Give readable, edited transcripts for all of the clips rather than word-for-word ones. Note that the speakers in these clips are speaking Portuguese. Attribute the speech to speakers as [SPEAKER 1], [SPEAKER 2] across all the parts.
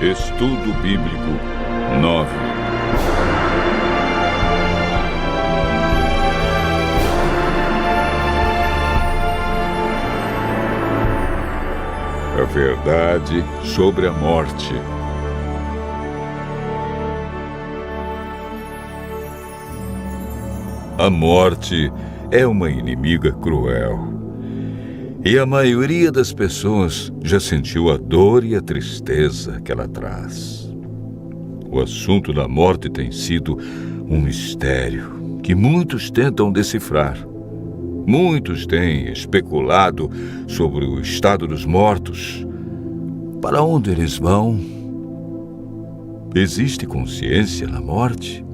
[SPEAKER 1] Estudo Bíblico 9. A verdade sobre a morte. A morte é uma inimiga cruel. E a maioria das pessoas já sentiu a dor e a tristeza que ela traz. O assunto da morte tem sido um mistério que muitos tentam decifrar. Muitos têm especulado sobre o estado dos mortos. Para onde eles vão? Existe consciência na morte?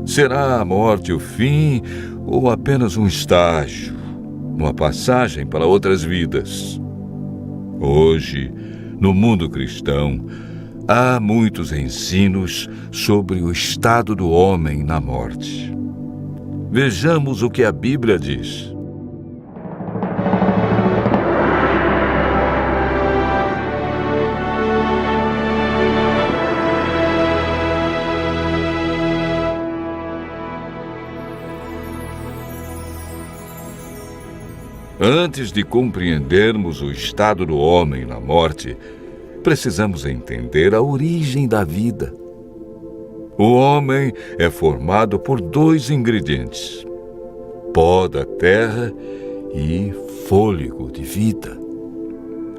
[SPEAKER 1] Será a morte o fim ou apenas um estágio? Uma passagem para outras vidas? Hoje, no mundo cristão, há muitos ensinos sobre o estado do homem na morte. Vejamos o que a Bíblia diz. Antes de compreendermos o estado do homem na morte, precisamos entender a origem da vida. O homem é formado por 2 ingredientes: pó da terra e fôlego de vida.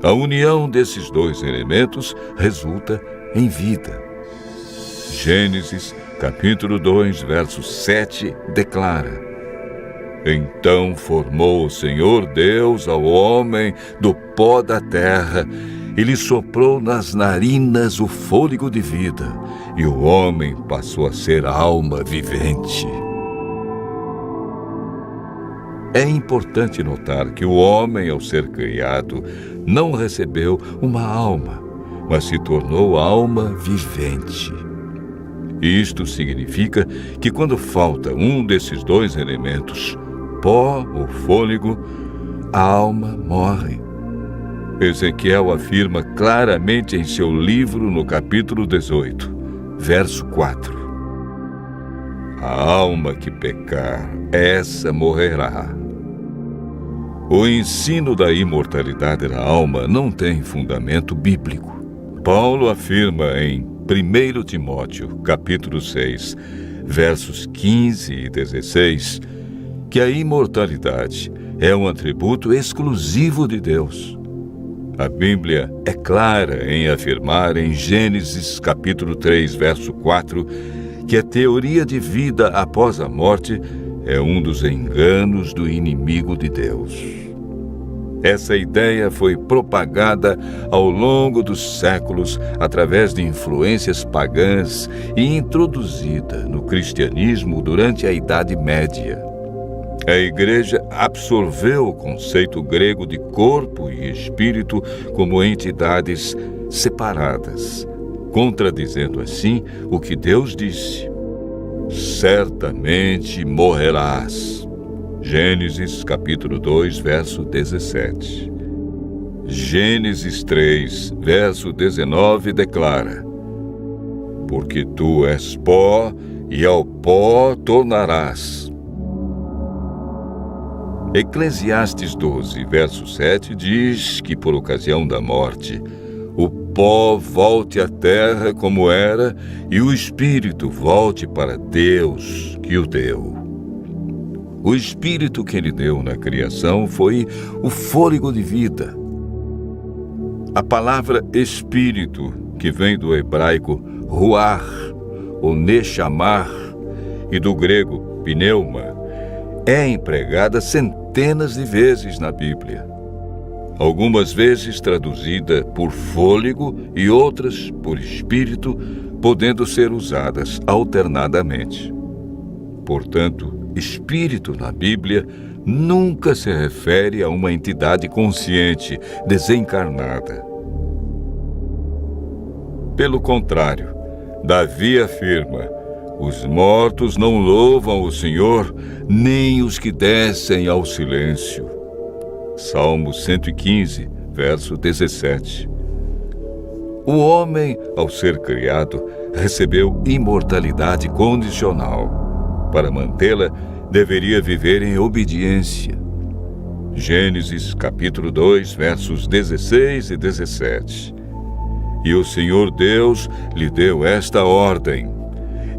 [SPEAKER 1] A união desses 2 elementos resulta em vida. Gênesis, capítulo 2, verso 7, declara: Então formou o Senhor Deus ao homem do pó da terra e lhe soprou nas narinas o fôlego de vida, e o homem passou a ser alma vivente. É importante notar que o homem, ao ser criado, não recebeu uma alma, mas se tornou alma vivente. Isto significa que quando falta um desses 2 elementos, pó ou fôlego, a alma morre. Ezequiel afirma claramente em seu livro no capítulo 18, verso 4. A alma que pecar, essa morrerá. O ensino da imortalidade da alma não tem fundamento bíblico. Paulo afirma em 1 Timóteo, capítulo 6, versos 15 e 16, que a imortalidade é um atributo exclusivo de Deus. A Bíblia é clara em afirmar em Gênesis capítulo 3, verso 4, que a teoria de vida após a morte é um dos enganos do inimigo de Deus. Essa ideia foi propagada ao longo dos séculos através de influências pagãs e introduzida no cristianismo durante a Idade Média. A Igreja absorveu o conceito grego de corpo e espírito como entidades separadas, contradizendo assim o que Deus disse: certamente morrerás. Gênesis capítulo 2, verso 17. Gênesis 3, verso 19 declara: porque tu és pó e ao pó tornarás. Eclesiastes 12, verso 7 diz que por ocasião da morte, o pó volte à terra como era e o espírito volte para Deus que o deu. O espírito que ele deu na criação foi o fôlego de vida. A palavra espírito, que vem do hebraico ruach, ou nechamar, e do grego pneuma, é empregada centenas de vezes na Bíblia. Algumas vezes traduzida por fôlego e outras por espírito, podendo ser usadas alternadamente. Portanto, espírito na Bíblia nunca se refere a uma entidade consciente, desencarnada. Pelo contrário, Davi afirma: os mortos não louvam o Senhor, nem os que descem ao silêncio. Salmo 115, verso 17. O homem, ao ser criado, recebeu imortalidade condicional. Para mantê-la, deveria viver em obediência. Gênesis capítulo 2, versos 16 e 17. E o Senhor Deus lhe deu esta ordem: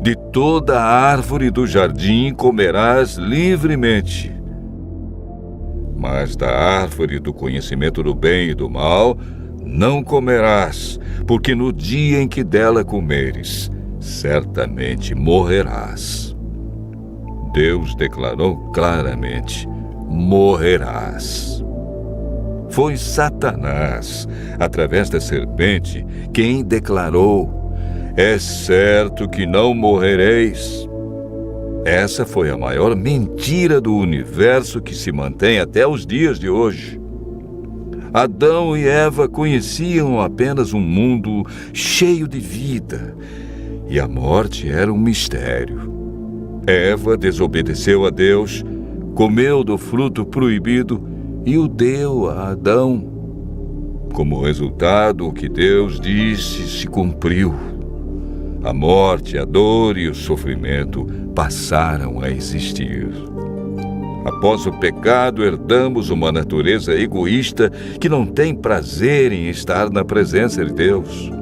[SPEAKER 1] de toda a árvore do jardim comerás livremente, mas da árvore do conhecimento do bem e do mal não comerás, porque no dia em que dela comeres, certamente morrerás. Deus declarou claramente: morrerás. Foi Satanás, através da serpente, quem declarou: é certo que não morrereis. Essa foi a maior mentira do universo que se mantém até os dias de hoje. Adão e Eva conheciam apenas um mundo cheio de vida, e a morte era um mistério. Eva desobedeceu a Deus, comeu do fruto proibido e o deu a Adão. Como resultado, o que Deus disse se cumpriu. A morte, a dor e o sofrimento passaram a existir. Após o pecado, herdamos uma natureza egoísta que não tem prazer em estar na presença de Deus.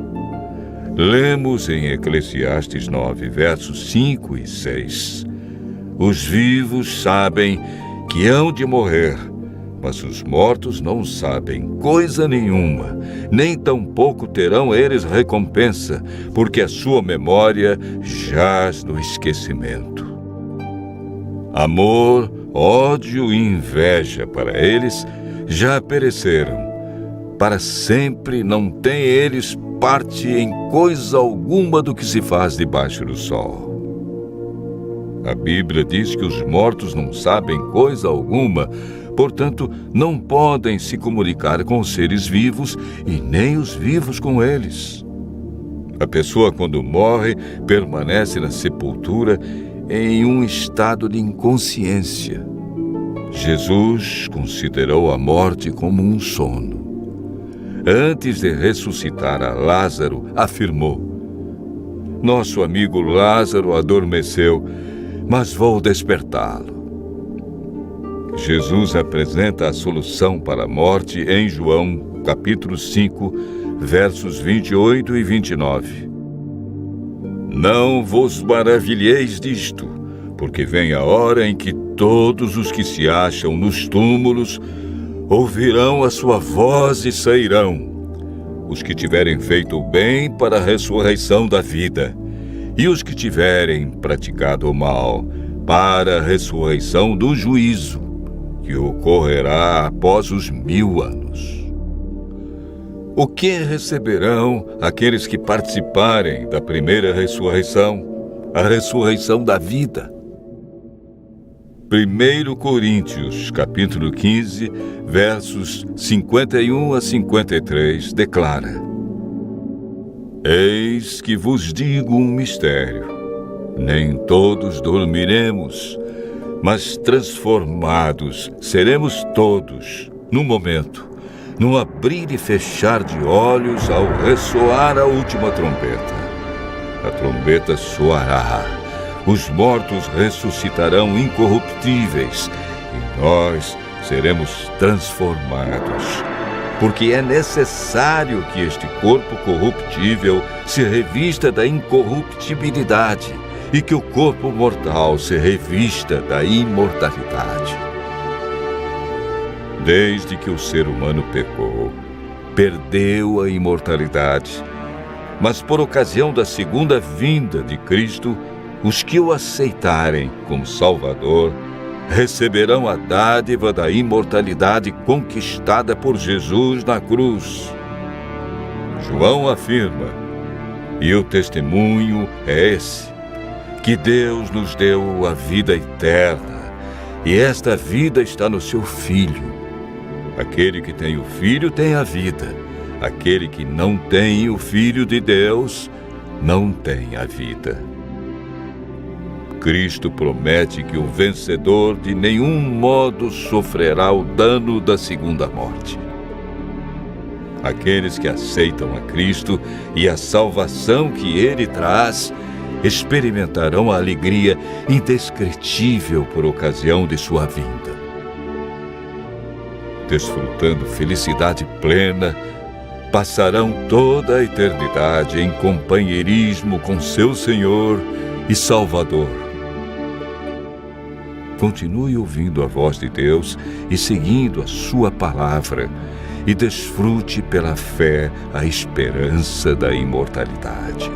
[SPEAKER 1] Lemos em Eclesiastes 9, versos 5 e 6. Os vivos sabem que hão de morrer, mas os mortos não sabem coisa nenhuma, nem tampouco terão eles recompensa, porque a sua memória jaz no esquecimento. Amor, ódio e inveja para eles já pereceram. Para sempre não têm eles parte em coisa alguma do que se faz debaixo do sol. A Bíblia diz que os mortos não sabem coisa alguma, portanto, não podem se comunicar com os seres vivos e nem os vivos com eles. A pessoa, quando morre, permanece na sepultura em um estado de inconsciência. Jesus considerou a morte como um sono. Antes de ressuscitar a Lázaro, afirmou: nosso amigo Lázaro adormeceu, mas vou despertá-lo. Jesus apresenta a solução para a morte em João, capítulo 5, versos 28 e 29. Não vos maravilheis disto, porque vem a hora em que todos os que se acham nos túmulos ouvirão a sua voz e sairão. Os que tiverem feito o bem para a ressurreição da vida, e os que tiverem praticado o mal para a ressurreição do juízo, que ocorrerá após os 1000 anos. O que receberão aqueles que participarem da primeira ressurreição, a ressurreição da vida? 1 Coríntios, capítulo 15, versos 51 a 53, declara: eis que vos digo um mistério. Nem todos dormiremos, mas transformados seremos todos, num momento, num abrir e fechar de olhos, ao ressoar a última trombeta. A trombeta soará, os mortos ressuscitarão incorruptíveis, e nós seremos transformados. Porque é necessário que este corpo corruptível se revista da incorruptibilidade e que o corpo mortal se revista da imortalidade. Desde que o ser humano pecou, perdeu a imortalidade. Mas por ocasião da segunda vinda de Cristo, os que o aceitarem como Salvador receberão a dádiva da imortalidade conquistada por Jesus na cruz. João afirma, e o testemunho é esse, que Deus nos deu a vida eterna, e esta vida está no seu Filho. Aquele que tem o Filho tem a vida. Aquele que não tem o Filho de Deus não tem a vida. Cristo promete que o vencedor de nenhum modo sofrerá o dano da segunda morte. Aqueles que aceitam a Cristo e a salvação que Ele traz experimentarão a alegria indescritível por ocasião de sua vinda. Desfrutando felicidade plena, passarão toda a eternidade em companheirismo com seu Senhor e Salvador. Continue ouvindo a voz de Deus e seguindo a sua palavra, e desfrute pela fé a esperança da imortalidade.